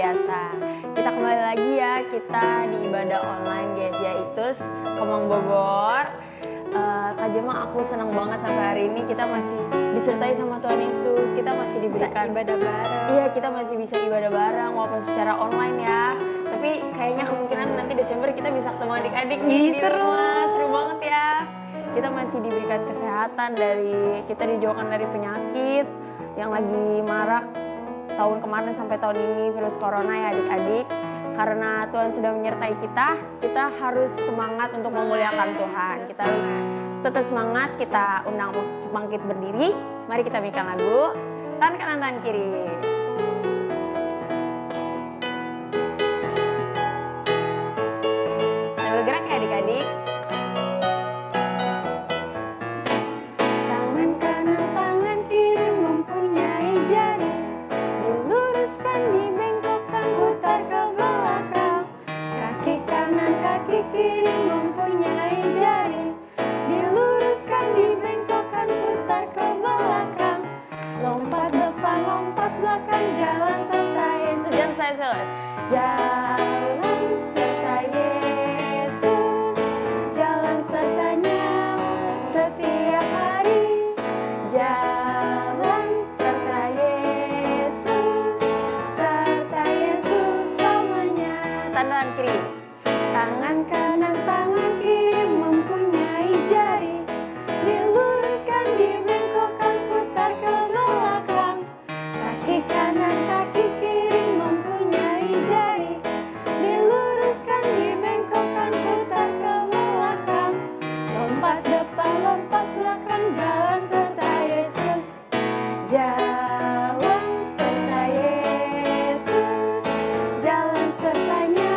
biasa. Kita kembali lagi ya, kita di ibadah online GSJ Itus Kemang Bogor. Kak Jema, aku senang banget sampai hari ini kita masih disertai sama Tuhan Yesus. Kita masih diberikan ibadah bareng. Iya, kita masih bisa ibadah bareng walaupun secara online ya. Tapi kayaknya kemungkinan nanti Desember kita bisa ketemu adik-adik nih di rumah. Seru banget ya. Kita masih diberikan kesehatan, kita dijauhkan dari penyakit yang lagi marak tahun kemarin sampai tahun ini, virus corona ya adik-adik. Karena Tuhan sudah menyertai kita harus semangat untuk memuliakan Tuhan. Kita harus tetap semangat, kita undang bangkit berdiri. Mari kita nyanyikan lagu Tangan Kanan Tangan Kiri. Sambil gerak ya adik-adik. Tangan kanan, tangan kiri mempunyai jari. Diluruskan, dibengkokkan, putar ke belakang. Kaki kanan, kaki kiri mempunyai jari. Diluruskan, dibengkokkan, putar ke belakang. Lompat depan, lompat belakang, jalan serta Yesus. Jalan serta Yesus. Jalan serta Yesus, jalan sertanya setiap hari. Jalan serta Yesus selamanya. Tangan kiri. Tangan kanan, tangan kiri mempunyai jari. Diluruskan, dibengkokkan, putar ke belakang. Kaki kanan, kaki kiri mempunyai jari. Diluruskan, dibengkokkan, putar ke belakang. Lompat depan, lompat belakang, jalan serta Yesus. Jalan serta Yesus, jalan sertanya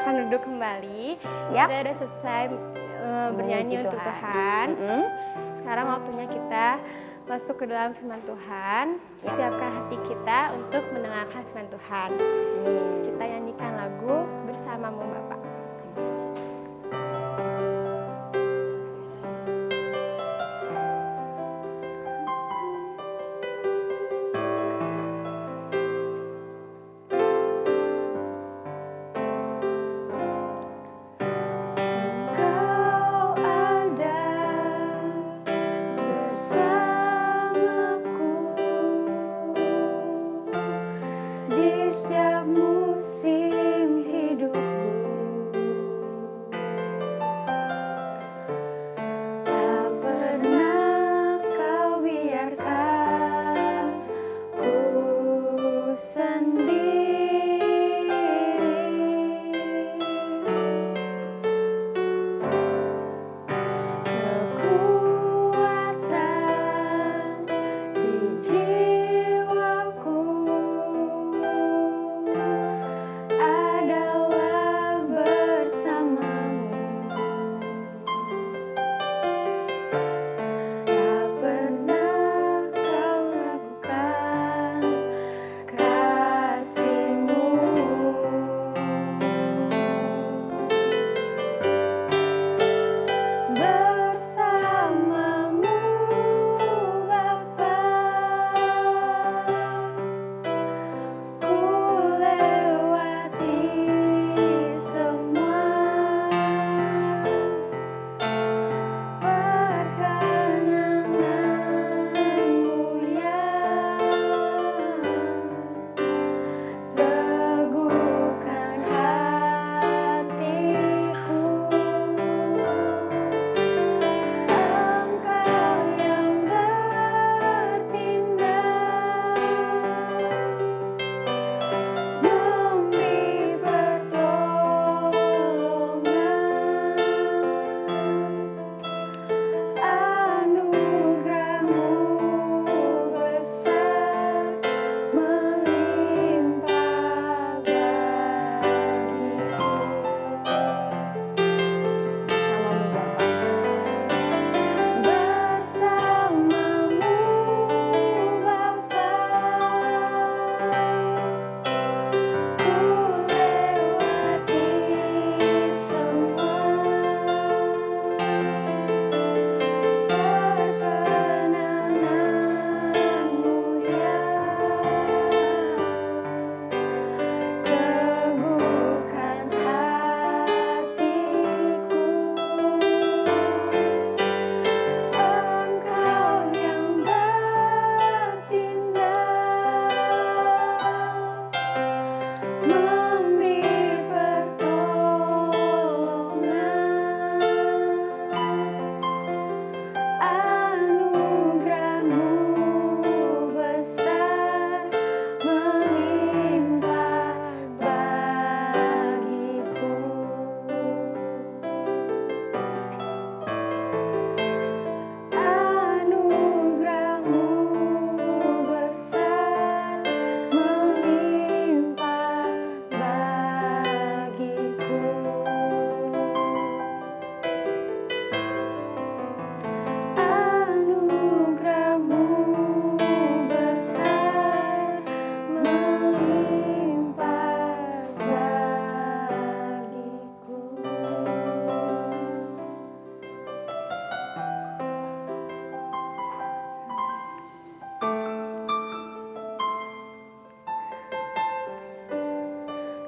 silakan duduk kembali. Yap. Kita udah selesai bernyanyi Memuji untuk Tuhan. Sekarang waktunya kita masuk ke dalam firman Tuhan. Siapkan hati kita untuk mendengarkan firman Tuhan. Kita nyanyikan lagu Bersamamu Bapa.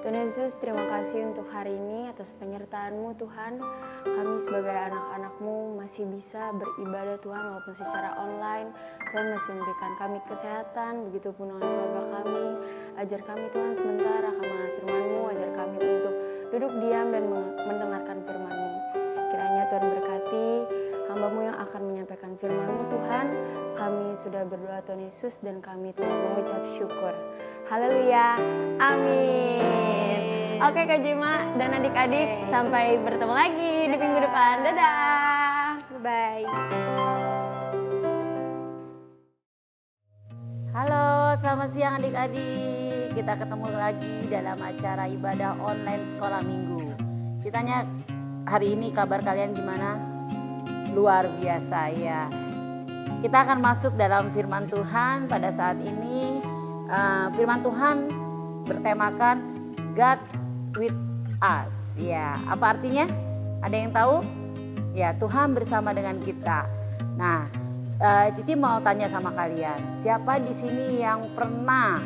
Tuhan Yesus, terima kasih untuk hari ini atas penyertaan-Mu Tuhan. Kami sebagai anak-anak-Mu masih bisa beribadah Tuhan walaupun secara online. Tuhan masih memberikan kami kesehatan, begitu pun dengan keluarga kami. Ajar kami Tuhan sebentar akan mengenal firman-Mu, ajar kami untuk duduk diam dan mendengarkan firman-Mu. Kiranya Tuhan berkati hamba-Mu yang akan menyampaikan firman-Mu Tuhan. Kami sudah berdoa Tuhan Yesus dan kami telah mengucap syukur. Haleluya, amin. Oke Kak Jema dan adik-adik, sampai bertemu lagi di minggu depan. Dadah. Bye. Halo, selamat siang adik-adik. kita ketemu lagi dalam acara ibadah online sekolah minggu. Ceritanya hari ini kabar kalian gimana? Luar biasa ya. Kita akan masuk dalam firman Tuhan pada saat ini. Firman Tuhan bertemakan God with us. Ya, apa artinya? Ada yang tahu? Ya, Tuhan bersama dengan kita. Nah, Cici mau tanya sama kalian, siapa di sini yang pernah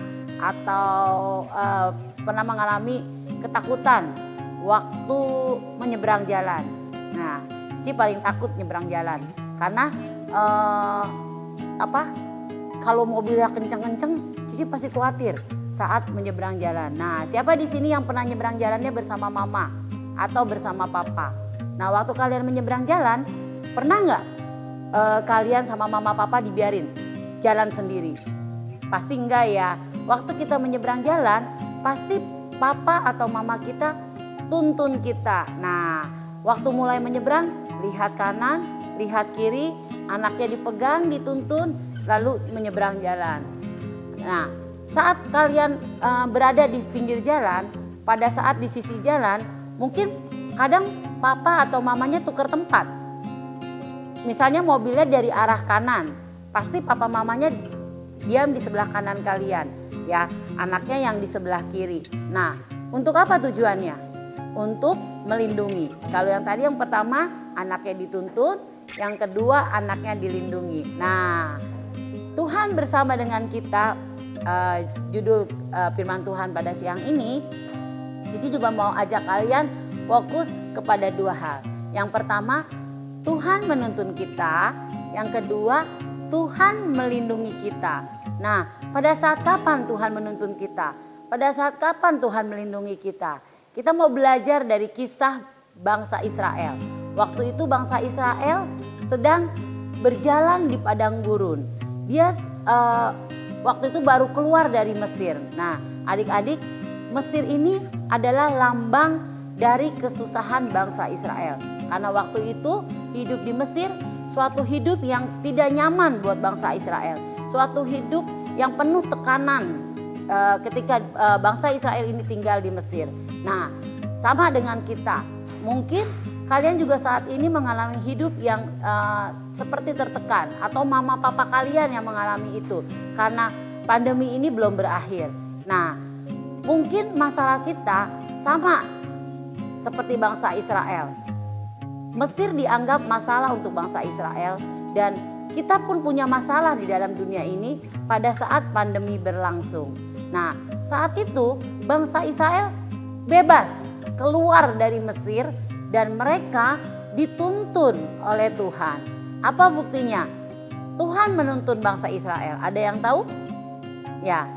atau pernah mengalami ketakutan waktu menyeberang jalan? Nah, Cici paling takut nyeberang jalan karena kalau mobilnya kenceng-kenceng, Cici pasti khawatir saat menyeberang jalan. Nah, siapa di sini yang pernah nyeberang jalannya bersama mama atau bersama papa? Nah, waktu kalian menyeberang jalan, pernah nggak kalian sama mama papa dibiarin jalan sendiri? Pasti enggak ya. Waktu kita menyeberang jalan, pasti papa atau mama kita tuntun kita. Nah, waktu mulai menyeberang, lihat kanan, lihat kiri, anaknya dipegang, dituntun, lalu menyeberang jalan. Nah, saat kalian berada di pinggir jalan, pada saat di sisi jalan, mungkin kadang papa atau mamanya tukar tempat. Misalnya mobilnya dari arah kanan, pasti papa mamanya diam di sebelah kanan kalian, ya, anaknya yang di sebelah kiri. Nah, untuk apa tujuannya? Untuk melindungi. Kalau yang tadi yang pertama anaknya dituntun, yang kedua anaknya dilindungi. Nah, Tuhan bersama dengan kita, judul firman Tuhan pada siang ini, Cici juga mau ajak kalian fokus kepada dua hal. Yang pertama, Tuhan menuntun kita. Yang kedua, Tuhan melindungi kita. Nah, pada saat kapan Tuhan menuntun kita? Pada saat kapan Tuhan melindungi kita? Kita mau belajar dari kisah bangsa Israel. Waktu itu bangsa Israel sedang berjalan di padang gurun. Dia waktu itu baru keluar dari Mesir. Nah, adik-adik, Mesir ini adalah lambang dari kesusahan bangsa Israel. Karena waktu itu hidup di Mesir suatu hidup yang tidak nyaman buat bangsa Israel. Suatu hidup yang penuh tekanan ketika bangsa Israel ini tinggal di Mesir. Nah, sama dengan kita. Mungkin kalian juga saat ini mengalami hidup yang seperti tertekan. Atau mama papa kalian yang mengalami itu. Karena pandemi ini belum berakhir. Nah, mungkin masalah kita sama seperti bangsa Israel. Mesir dianggap masalah untuk bangsa Israel dan kita pun punya masalah di dalam dunia ini pada saat pandemi berlangsung. Nah, saat itu bangsa Israel bebas keluar dari Mesir dan mereka dituntun oleh Tuhan. Apa buktinya? Tuhan menuntun bangsa Israel. Ada yang tahu? Ya,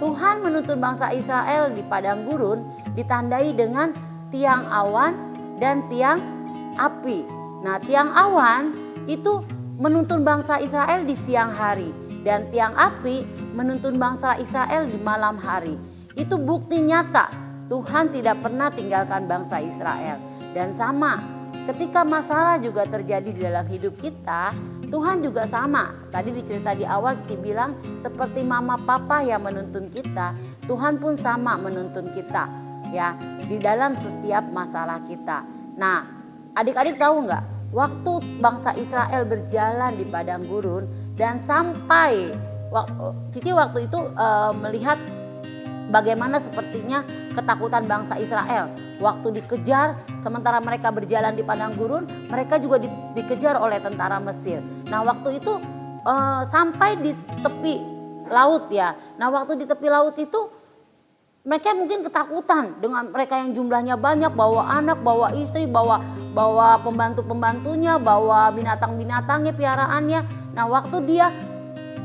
Tuhan menuntun bangsa Israel di padang gurun ditandai dengan tiang awan dan tiang api. Nah, tiang awan itu menuntun bangsa Israel di siang hari dan tiang api menuntun bangsa Israel di malam hari. Itu bukti nyata Tuhan tidak pernah tinggalkan bangsa Israel. Dan sama, ketika masalah juga terjadi di dalam hidup kita, Tuhan juga sama. Tadi dicerita di awal Cici bilang seperti mama papa yang menuntun kita, Tuhan pun sama menuntun kita ya di dalam setiap masalah kita. Nah, adik-adik tahu nggak, waktu bangsa Israel berjalan di padang gurun dan sampai Cici waktu itu melihat bagaimana sepertinya ketakutan bangsa Israel waktu dikejar, sementara mereka berjalan di padang gurun, mereka juga dikejar oleh tentara Mesir. Nah, waktu itu sampai di tepi laut ya. Nah, waktu di tepi laut itu mereka mungkin ketakutan dengan mereka yang jumlahnya banyak, bawa anak, bawa istri, bawa pembantu-pembantunya, bawa binatang-binatangnya, piaraannya. Nah, waktu dia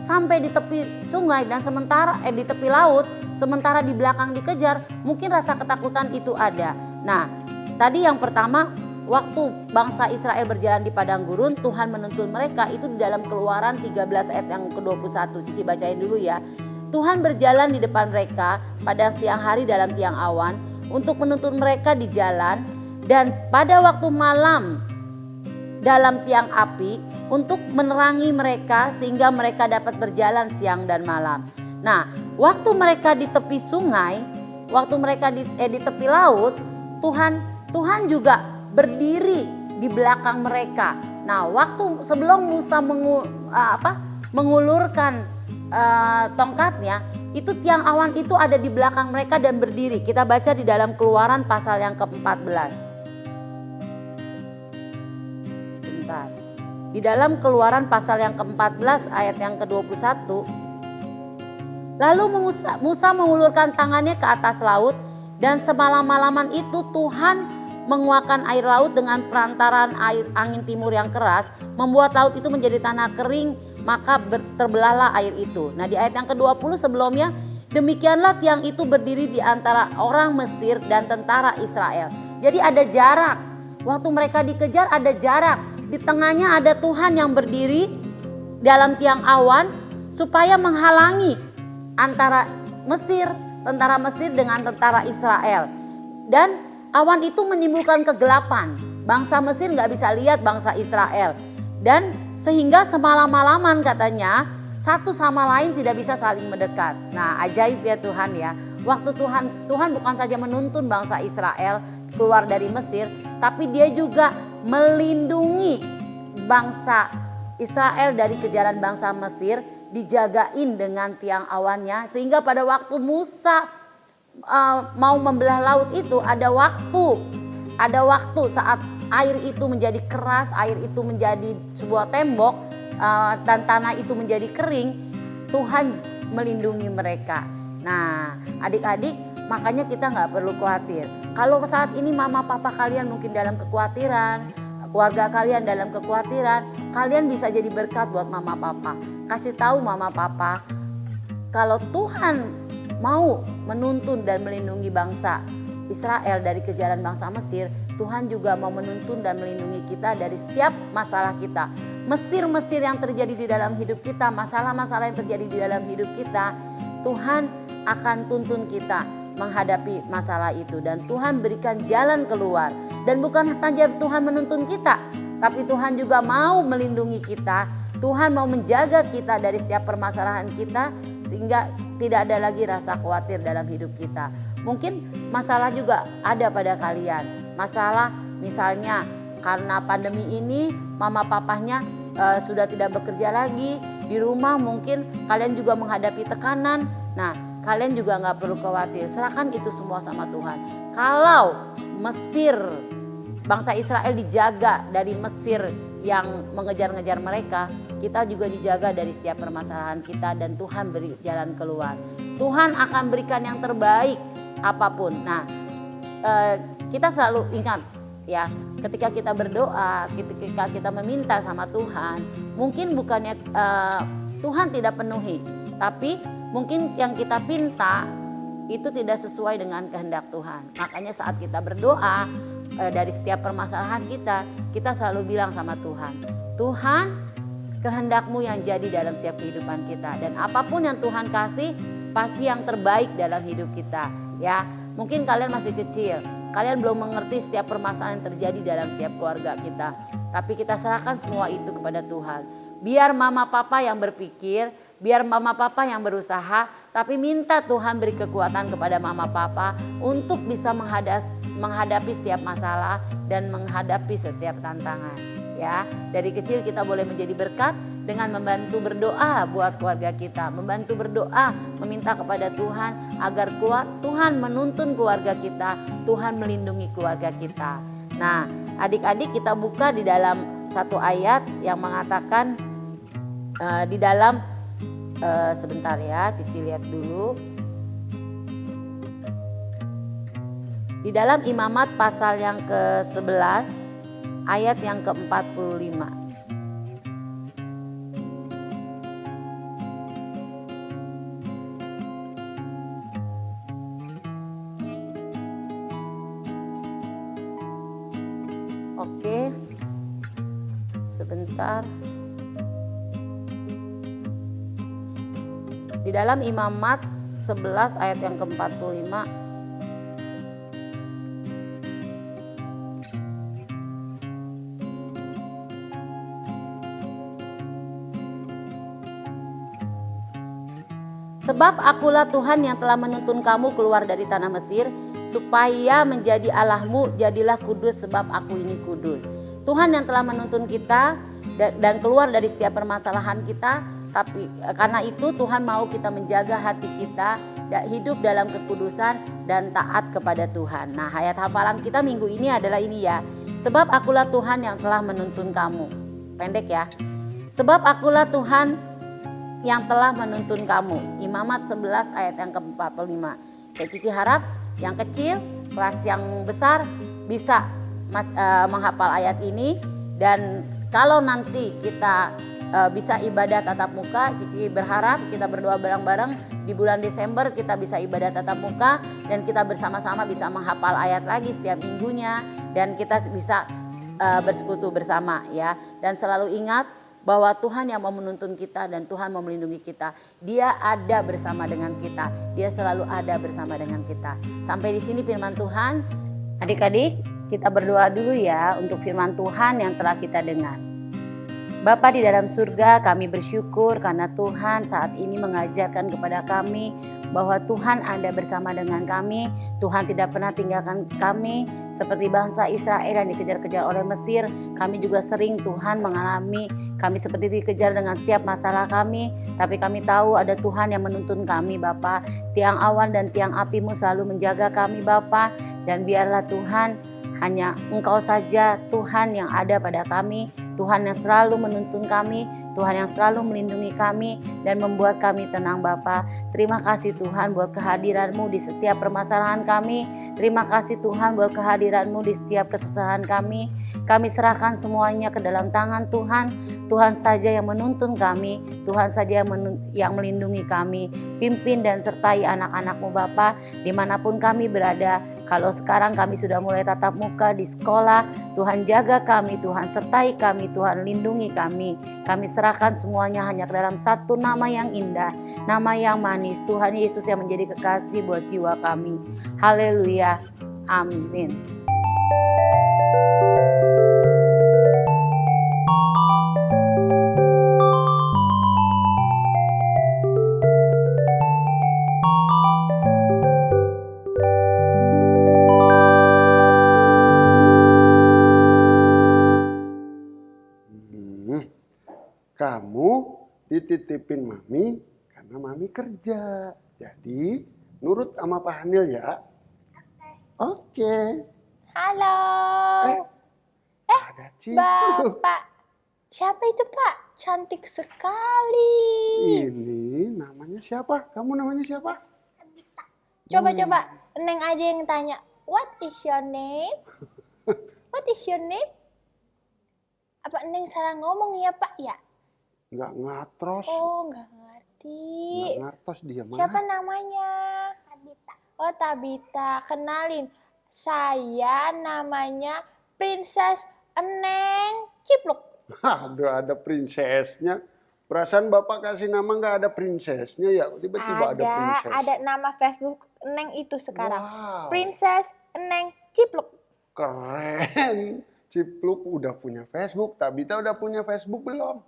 sampai di tepi sungai dan sementara di tepi laut, sementara di belakang dikejar, mungkin rasa ketakutan itu ada. Nah, tadi yang pertama, waktu bangsa Israel berjalan di padang gurun, Tuhan menuntun mereka itu di dalam Keluaran 13 ayat yang ke-21. Cici bacain dulu ya. Tuhan berjalan di depan mereka pada siang hari dalam tiang awan untuk menuntun mereka di jalan, dan pada waktu malam dalam tiang api untuk menerangi mereka sehingga mereka dapat berjalan siang dan malam. Nah, waktu mereka di tepi sungai, waktu mereka di tepi laut, Tuhan juga berdiri di belakang mereka. Nah, waktu sebelum Musa mengulurkan tongkatnya, itu tiang awan itu ada di belakang mereka dan berdiri. Kita baca di dalam Keluaran pasal yang ke-14. Sebentar. Di dalam Keluaran pasal yang ke-14 ayat yang ke-21. Lalu Musa mengulurkan tangannya ke atas laut, dan semalam-malaman itu Tuhan menguakkan air laut dengan perantaran angin timur yang keras, membuat laut itu menjadi tanah kering, maka terbelahlah air itu. Nah, di ayat yang ke-20 sebelumnya, demikianlah tiang itu berdiri di antara orang Mesir dan tentara Israel. Jadi ada jarak. Waktu mereka dikejar ada jarak. Di tengahnya ada Tuhan yang berdiri dalam tiang awan supaya menghalangi antara tentara Mesir dengan tentara Israel. Dan awan itu menimbulkan kegelapan. Bangsa Mesir gak bisa lihat bangsa Israel. Dan sehingga semalam-malaman katanya satu sama lain tidak bisa saling mendekat. Nah, ajaib ya Tuhan ya. Waktu Tuhan bukan saja menuntun bangsa Israel keluar dari Mesir, tapi dia juga melindungi bangsa Israel dari kejaran bangsa Mesir, dijagain dengan tiang awannya, sehingga pada waktu Musa mau membelah laut itu ada waktu saat air itu menjadi keras, air itu menjadi sebuah tembok, dan tanah itu menjadi kering. Tuhan melindungi mereka. Nah, adik-adik, makanya kita nggak perlu khawatir. Kalau saat ini mama papa kalian mungkin dalam kekhawatiran, keluarga kalian dalam kekhawatiran, kalian bisa jadi berkat buat mama papa. Kasih tahu mama papa, kalau Tuhan mau menuntun dan melindungi bangsa Israel dari kejaran bangsa Mesir, Tuhan juga mau menuntun dan melindungi kita dari setiap masalah kita. Mesir yang terjadi di dalam hidup kita, masalah-masalah yang terjadi di dalam hidup kita, Tuhan akan tuntun kita menghadapi masalah itu. Dan Tuhan berikan jalan keluar. Dan bukan saja Tuhan menuntun kita, tapi Tuhan juga mau melindungi kita. Tuhan mau menjaga kita dari setiap permasalahan kita, sehingga tidak ada lagi rasa khawatir dalam hidup kita. Mungkin masalah juga ada pada kalian. Masalah misalnya karena pandemi ini mama papahnya sudah tidak bekerja lagi. Di rumah mungkin kalian juga menghadapi tekanan. Nah, kalian juga gak perlu khawatir. Serahkan itu semua sama Tuhan. Kalau Mesir, bangsa Israel dijaga dari Mesir yang mengejar-ngejar mereka, kita juga dijaga dari setiap permasalahan kita, dan Tuhan beri jalan keluar. Tuhan akan berikan yang terbaik apapun. Nah, kita selalu ingat ya, ketika kita berdoa, ketika kita meminta sama Tuhan, mungkin bukannya Tuhan tidak penuhi, tapi mungkin yang kita pinta itu tidak sesuai dengan kehendak Tuhan. Makanya saat kita berdoa dari setiap permasalahan kita selalu bilang sama Tuhan, Tuhan, kehendak-Mu yang jadi dalam setiap kehidupan kita. Dan apapun yang Tuhan kasih pasti yang terbaik dalam hidup kita. Ya, mungkin kalian masih kecil, kalian belum mengerti setiap permasalahan yang terjadi dalam setiap keluarga kita. Tapi kita serahkan semua itu kepada Tuhan. Biar mama papa yang berpikir, biar mama papa yang berusaha, tapi minta Tuhan beri kekuatan kepada mama papa untuk bisa menghadapi setiap masalah dan menghadapi setiap tantangan. Ya, dari kecil kita boleh menjadi berkat dengan membantu berdoa buat keluarga kita, membantu berdoa, meminta kepada Tuhan agar Tuhan menuntun keluarga kita, Tuhan melindungi keluarga kita. Nah, adik-adik, kita buka di dalam satu ayat yang mengatakan di dalam sebentar ya, Cici lihat dulu. Di dalam Imamat pasal yang ke-11 ayat yang ke-45. Oke, sebentar. Di dalam Imamat 11 ayat yang ke-45. Sebab akulah Tuhan yang telah menuntun kamu keluar dari tanah Mesir, supaya menjadi Allahmu, jadilah kudus sebab aku ini kudus. Tuhan yang telah menuntun kita dan keluar dari setiap permasalahan kita, tapi karena itu Tuhan mau kita menjaga hati kita, hidup dalam kekudusan dan taat kepada Tuhan. Nah, ayat hafalan kita minggu ini adalah ini ya. Sebab akulah Tuhan yang telah menuntun kamu. Pendek ya. Sebab akulah Tuhan yang telah menuntun kamu. Imamat 11 ayat yang ke-45. Saya Cici harap yang kecil, kelas yang besar bisa menghafal ayat ini. Dan kalau nanti kita bisa ibadah tatap muka, Cici berharap kita berdoa bareng-bareng di bulan Desember kita bisa ibadah tatap muka dan kita bersama-sama bisa menghafal ayat lagi setiap minggunya dan kita bisa bersekutu bersama ya. Dan selalu ingat bahwa Tuhan yang mau menuntun kita dan Tuhan mau melindungi kita. Dia ada bersama dengan kita. Dia selalu ada bersama dengan kita. Sampai di sini firman Tuhan. Adik-adik, kita berdoa dulu ya untuk firman Tuhan yang telah kita dengar. Bapa di dalam surga, kami bersyukur karena Tuhan saat ini mengajarkan kepada kami bahwa Tuhan ada bersama dengan kami. Tuhan tidak pernah tinggalkan kami seperti bangsa Israel yang dikejar-kejar oleh Mesir. Kami juga sering Tuhan mengalami kami seperti dikejar dengan setiap masalah kami. Tapi kami tahu ada Tuhan yang menuntun kami Bapa. Tiang awan dan tiang api-Mu selalu menjaga kami Bapa. Dan biarlah Tuhan hanya Engkau saja Tuhan yang ada pada kami. Tuhan yang selalu menuntun kami, Tuhan yang selalu melindungi kami dan membuat kami tenang Bapa. Terima kasih Tuhan buat kehadiran-Mu di setiap permasalahan kami. Terima kasih Tuhan buat kehadiran-Mu di setiap kesusahan kami. Kami serahkan semuanya ke dalam tangan Tuhan. Tuhan saja yang menuntun kami, Tuhan saja yang melindungi kami. Pimpin dan sertai anak-anak-Mu Bapa dimanapun kami berada. Kalau sekarang kami sudah mulai tatap muka di sekolah, Tuhan jaga kami, Tuhan sertai kami, Tuhan lindungi kami. Kami serahkan semuanya hanya ke dalam satu nama yang indah, nama yang manis, Tuhan Yesus yang menjadi kekasih buat jiwa kami. Haleluya, amin. Kamu dititipin Mami karena Mami kerja. Jadi nurut sama Pak Hanil ya. Oke. Halo. Ada Cipluk. Bapak. Siapa itu Pak? Cantik sekali. Ini namanya siapa? Kamu namanya siapa? Coba-coba, Neng aja yang tanya. What is your name? What is your name? Apa Neng salah ngomong ya Pak ya? Nggak ngatros. Oh, nggak ngerti. Nggak ngartos dia mah. Siapa namanya? Tabita. Oh, Tabita. Kenalin. Saya namanya Princess Eneng Cipluk. Aduh, ada prinsesnya. Perasaan Bapak kasih nama nggak ada prinsesnya ya? Tiba-tiba ada princess. Ada nama Facebook Eneng itu sekarang. Wow. Princess Eneng Cipluk. Keren. Cipluk udah punya Facebook. Tabita udah punya Facebook belum?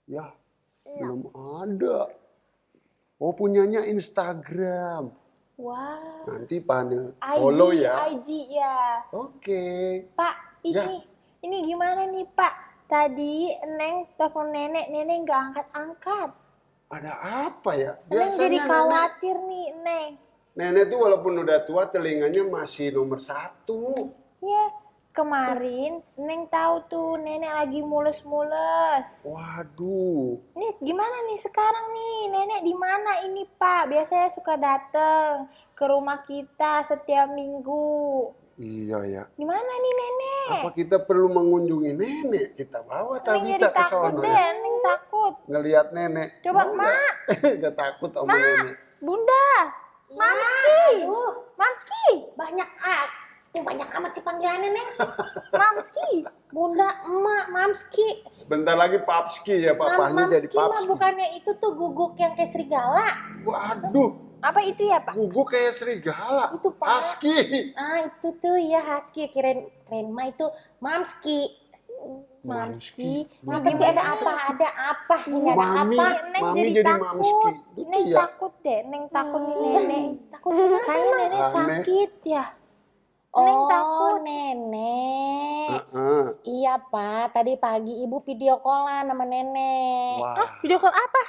Ya, belum ada. Oh, punyanya Instagram. Wow. Nanti Pak Hanil follow ya. IG ya. Oke. Pak, ini gimana nih Pak? Tadi Neng telepon nenek nggak angkat-angkat. Ada apa ya? Neng jadi khawatir nih, Neng. Nenek tuh walaupun udah tua, telinganya masih nomor 1. Ya, kemarin Neng tahu tuh nenek lagi mules-mules. Waduh. Nih gimana nih sekarang nih? Nenek di mana ini Pak? Biasanya suka datang ke rumah kita setiap minggu. Iya ya. Di mana nih nenek? Apa kita perlu mengunjungi nenek? Kita bawa Neng Tabita jadi ke takut sono deh, ya. Neng takut. Ngelihat nenek. Coba, Mau Mak. nggak? Nggak takut sama nenek. Bunda, Mamski, Mamski. Banyak tuh banyak amat sih panggilannya Neng. Mamski, Bunda, Emak, Mamski. Sebentar lagi Papski ya, papahnya jadi Mamski mah Papski. bukannya itu tuh guguk yang kayak serigala. Waduh, Apa itu ya Pak? guguk kayak serigala. Itu, Pak. Husky. Ah itu tuh ya Husky, keren mah itu Mamski. Mamski, apa sih ada apa? Ada apa? Ini ada Mami, apa? Mami jadi Mamski. Itu Neng ya. takut deh, Neng takut nih nenek. Takut kenapa? Kayaknya nenek Aneh. sakit ya. Oh, Neng takut. nenek. Heeh. Iya, Pak. Tadi pagi Ibu video callan sama nenek. Wah. Video call apa?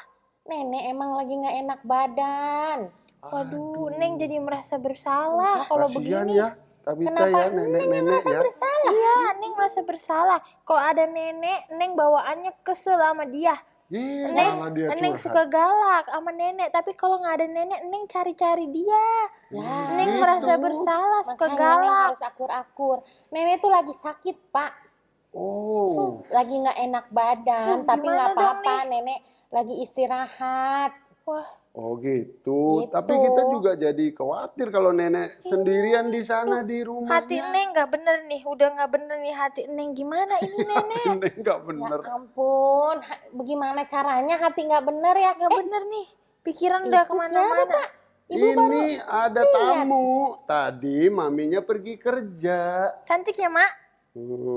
Nenek emang lagi nggak enak badan. Waduh, Neng jadi merasa bersalah kalau Kasihan begini. ya. Tabita Kenapa ya Neng yang nenek-nenek merasa ya. bersalah? Iya, Neng merasa bersalah. Kalau ada nenek, Neng bawaannya kesel sama dia. Ih, Neng, malah dia Neng curhat. suka galak sama nenek, tapi kalau nggak ada nenek, Neng cari-cari dia. Lah, Neng gitu. merasa bersalah, suka makanya Neng galak. harus akur-akur. Nenek tuh lagi sakit, Pak. Oh. Lagi nggak enak badan, tapi gimana nggak dong, apa-apa. Nenek lagi istirahat. Wah, Oh gitu. Gitu. Tapi kita juga jadi khawatir kalau nenek sendirian di sana di rumahnya. hati Neng nggak bener nih, udah nggak bener nih hati Neng. Gimana ini nenek? Nenek nggak Ya bener. ampun, bagaimana caranya hati nggak bener ya? Nggak bener nih, pikiran udah itu kemana-mana. siapa, Pak? Ibu Ini baru ada tamu. Tadi maminya pergi kerja. Cantik ya, Mak?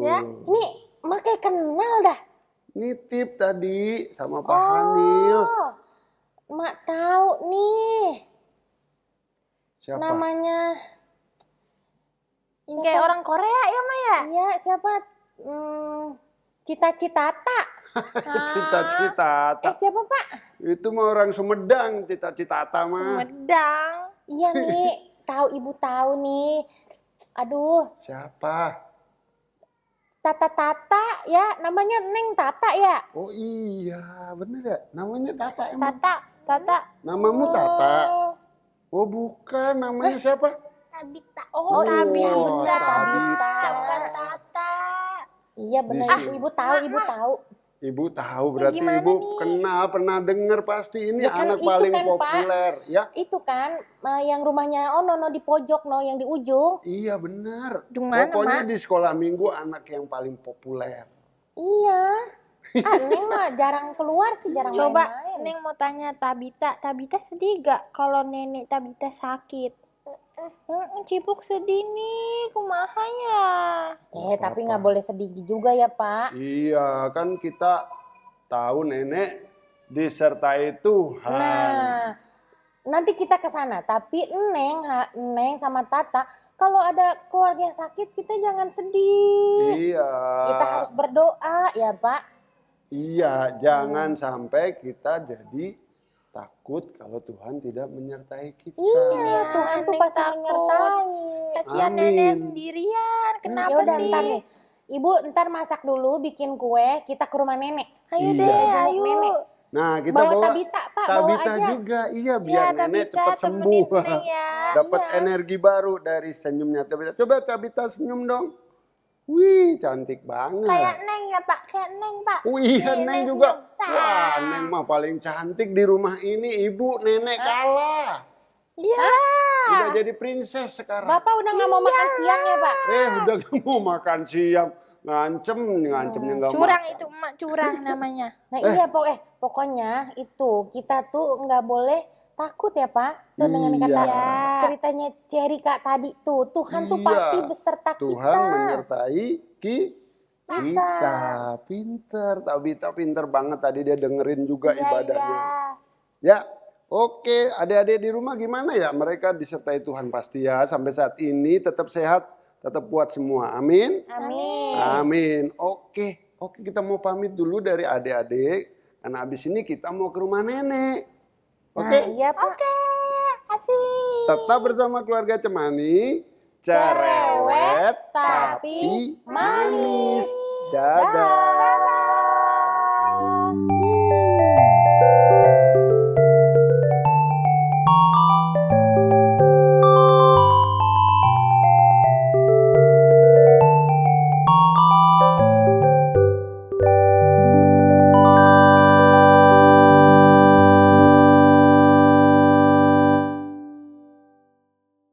Ya. ini Mak kayak kenal dah. Nitip tadi sama Pak Hanil. Oh, Mak tahu nih Siapa? namanya. Yang kayak orang Korea ya, Mak ya? Iya, siapa? Cita-citata. Cita-cita. Siapa, Pak? Itu mah orang Sumedang, cita-cita mah. Medang. Iya nih, tahu Ibu tahu nih. Aduh, Siapa? Tata ya, namanya Neng Tata ya. Oh iya, bener ya. Namanya Tata emang. Tata. Namamu Tata. Oh bukan, namanya siapa? Tabita. Oh, Tabita. iya, bener, Tabita. Bukan Tata. Iya benar, Di Ibu tahu, Ibu tahu. Ibu tahu berarti Gimana ibu nih? kenal, pernah dengar pasti ini Ya kan anak itu paling kan, Pak. populer, ya? Itu kan yang rumahnya no di pojok yang di ujung. Iya benar. Di mana, Pokoknya Mak? di sekolah minggu anak yang paling populer. Iya. Neng mah jarang keluar sih, jarang Coba main-main. Neng mau tanya Tabita. Tabita sedih gak kalau nenek Tabita sakit? Cipuk sedih nih, kumaha ya? Tapi nggak boleh sedih juga ya, Pak. Iya, kan kita tahu nenek disertai Tuhan. Nah, nanti kita ke sana. Tapi Neng sama Tata, kalau ada keluarga yang sakit, kita jangan sedih. Iya. Kita harus berdoa ya, Pak. Iya, jangan sampai kita jadi takut kalau Tuhan tidak menyertai kita. Iya, Tuhan tuh Neng pasti takut. menyertai. Kasihan Amin. nenek sendirian. Kenapa Yaudah, sih? ntar nih. Ibu ntar masak dulu, bikin kue, kita ke rumah nenek. Ayo Iya. deh, Jenguk ayo. nenek. Nah, kita Bawa bawa Tabita, Pak, bawa Tabita aja. juga. Iya, Ya, biar nenek Tabita, cepat temenin sembuh. Neng ya. Dapat Iya. energi baru dari senyumnya Tabita. Coba Tabita senyum dong. Wih, cantik banget. Kayak Neng ya, Pak. Kayak Neng, Pak. Wih, Nih, Neng Neng juga. senyum. Wah, Neng mah paling cantik di rumah ini. Ibu, nenek kalah. Iya. Udah jadi princess sekarang. Bapak udah nggak mau makan siang ya, Pak? Udah gak mau makan siang. Ngancemnya nggak Curang makan. itu, Emak. Curang namanya. Nah iya, pokoknya itu kita tuh nggak boleh takut ya, Pak. Tuh dengan Iya. kata ceritanya Cerika tadi tuh, Tuhan tuh Iya. pasti beserta Tuhan kita. menyertai kita. Pinter. Tabita pinter banget tadi dia dengerin juga ibadahnya. Ya, oke. Adik-adik di rumah gimana ya? Mereka disertai Tuhan pasti ya. Sampai saat ini tetap sehat, tetap kuat semua. Amin. Amin. Amin. Oke, kita mau pamit dulu dari adik-adik. Karena abis ini kita mau ke rumah nenek. Oke, Nah, iya, Pak. Asik. tetap bersama keluarga Cemani. Cerewet tapi manis. Dadah.